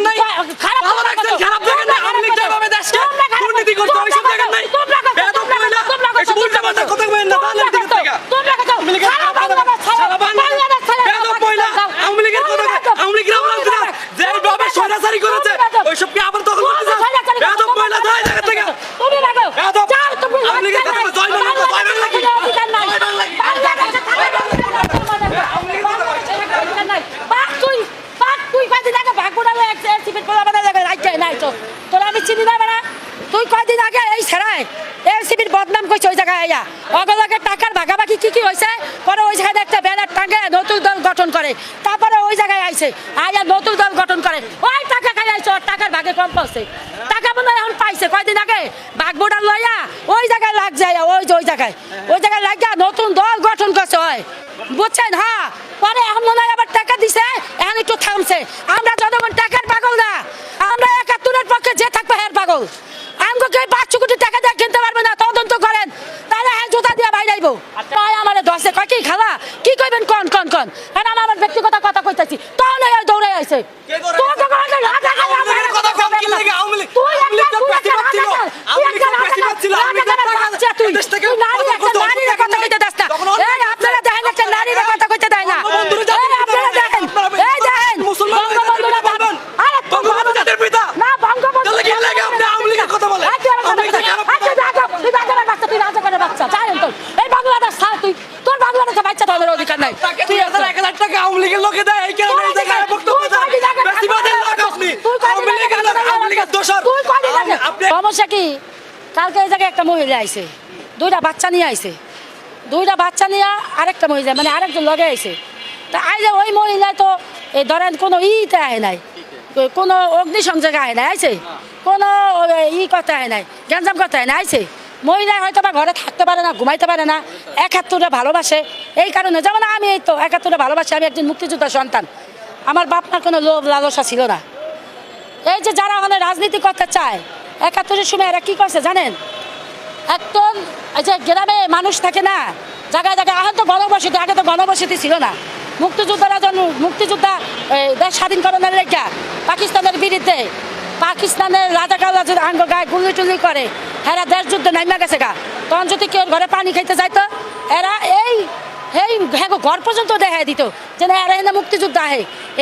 নাই ভালো রাখছেন খারাপ দেখেন না আওয়ামী লীগ যেভাবে দেশকে দুর্নীতি করছে ওইসব দেখেন নাই বেয়াদব মহিলা এসব উল্টাপাল্টা কথা বলেন না তাহলে দিকে থেকে আওয়ামী লীগের সারা বাংলাদেশ বেয়াদব মহিলা আওয়ামী লীগের কথা আওয়ামী লীগের আমলা যেভাবে স্বৈরাচারী করেছে ওইসব কি আবার দখল করতে চান বেয়াদব মহিলা যায় জায়গা থেকে তুমি লাগো বেয়াদব যাও তুমি আওয়ামী লীগের কথা জয় বাংলা জয় বাংলা কি অধিকার নাই তুই কয়দিন আগে ভাগুড়ালে এলসিবির পোলাপানা জায়গায় রাজ্যে নাই তো তোরা আমি চিনি না বেড়া তুই কয়দিন আগে এই সেরায় এলসিবির বদনাম করছে ওই জায়গায় আয়া অগলাকে টাকার ভাগাভাগি কি হয়েছে পরে ওই জায়গায় একটা ব্যানার টাঙ্গে নতুন দল গঠন করে তারপরে ওই জায়গায় আইছে আয়া নতুন দল গঠন করে ওই টাকা খাই আইছে ওর টাকার ভাগে কম পাচ্ছে টাকা মনে হয় এখন পাইছে কয়দিন আগে ভাগবোটা লইয়া ওই জায়গায় লাগ যায় ওই জায়গায় লাগিয়া নতুন দল গঠন করছে হয় বুঝছেন হ্যাঁ পরে এখন মনে হয় আবার টাকা দিছে এখন একটু থামছে আমরা জনগণ টাকার পাগল না আমরা ৭১-এর পক্ষে যে থাকবো হ্যাঁ পাগল আমাকে ৫০০ কোটি টাকা দিয়ে কিনতে পারবে না তদন্ত করেন তাহলে হ্যাঁ জুতা দিয়ে বাইরে আইবো তাই আমার দশে কয় কি খালা কি কইবেন কন এখন আমার ব্যক্তিগত কথা কইতাছি তখন এই দৌড়ে আইছে অধিকার নাই তুই ১,০০০ টাকা আওয়ামী লীগের লোকে দেয় এই কারণে এই জায়গায় বক্তব্য দেন বেশিবাদের লোক আপনি আওয়ামী লীগের লোক আওয়ামী লীগের দোষর সমস্যা কি কালকে এই জায়গায় একটা মহিলা আইছে দুইটা বাচ্চা নিয়ে আইছে আরেকটা মহিলা মানে আরেকজন লগে আইছে তা আইলে ওই মহিলা তো এই ধরেন কোনো ইতে আহে নাই কোনো অগ্নিসংযোগে আহে নাই আইছে কোনো কথা আহে নাই গ্যাঞ্জাম কথা আহে নাই আইছে মহিলা হয়তো বা ঘরে থাকতে পারে না ঘুমাইতে পারে না ৭১-রে ভালোবাসে এই কারণে যেমন আমি এই তো ৭১-রে ভালোবাসি আমি একজন মুক্তিযোদ্ধার সন্তান আমার বাপ মার কোনো লোভ লালসা ছিল না এই যে যারা ওখানে রাজনীতি করতে চায় ৭১-এর সময় এরা কী করছে জানেন একদম এই যে গ্রামে মানুষ থাকে না জায়গায় এখন তো গণবসতি আগে তো গণবসতি ছিল না মুক্তিযোদ্ধারা মুক্তিযোদ্ধা দেশ স্বাধীনকরণের লেখা পাকিস্তানের বিরুদ্ধে পাকিস্তানের রাজাকাররা যদি আঙ্গ গায়ে গুলি টুলি করে এরা দেশ যুদ্ধে নাইমা গেছে গা তখন যদি কেউ ঘরে পানি খাইতে যাইতো এরা এই ঘর পর্যন্ত দেখাই দিত যে না এরা এনে মুক্তিযোদ্ধা আহে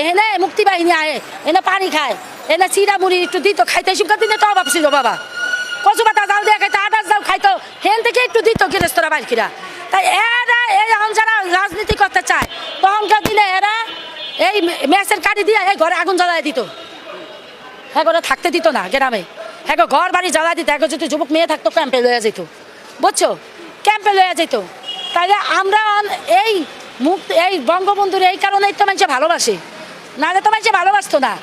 এনে মুক্তিবাহিনী আহে এনে পানি খায় এনে চিরা মুড়ি একটু দিত খাইতে শিক্ষা দিনে তো অভাব ছিল বাবা কচু পাতা জাল দিয়ে খাইতো আদার জাল খাইতো হেন থেকে একটু দিত গৃহস্থরা বাইকিরা তাই এরা এই এখন যারা রাজনীতি করতে চায় তখনকার দিনে এরা এই ম্যাচের কাটি দিয়ে এই ঘরে আগুন জ্বালাই দিত হ্যাঁ ঘরে থাকতে দিত না গ্রামে হ্যাঁ ঘর বাড়ি জ্বালা দিত এখন যদি যুবক মেয়ে থাকতো ক্যাম্পে লইয়া যেত বুঝছো ক্যাম্পে লইয়া যেত তাহলে আমরা এই বঙ্গবন্ধুর এই কারণেই তো মানুষে ভালোবাসে নাহলে তো মানুষে ভালোবাসতো না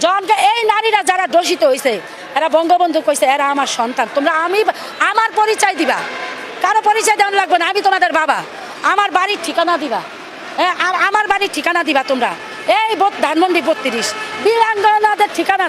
জনকে এই নারীরা যারা দোষিত হয়েছে এরা বঙ্গবন্ধু কইছে এরা আমার সন্তান তোমরা আমার পরিচয় দিবা কারো পরিচয় দেওয়া লাগবে না আমি তোমাদের বাবা আমার বাড়ির ঠিকানা দিবা হ্যাঁ আমার বাড়ির ঠিকানা দিবা তোমরা এই ধানমন্ডি ৩২ বীরাঙ্গনাদের ঠিকানা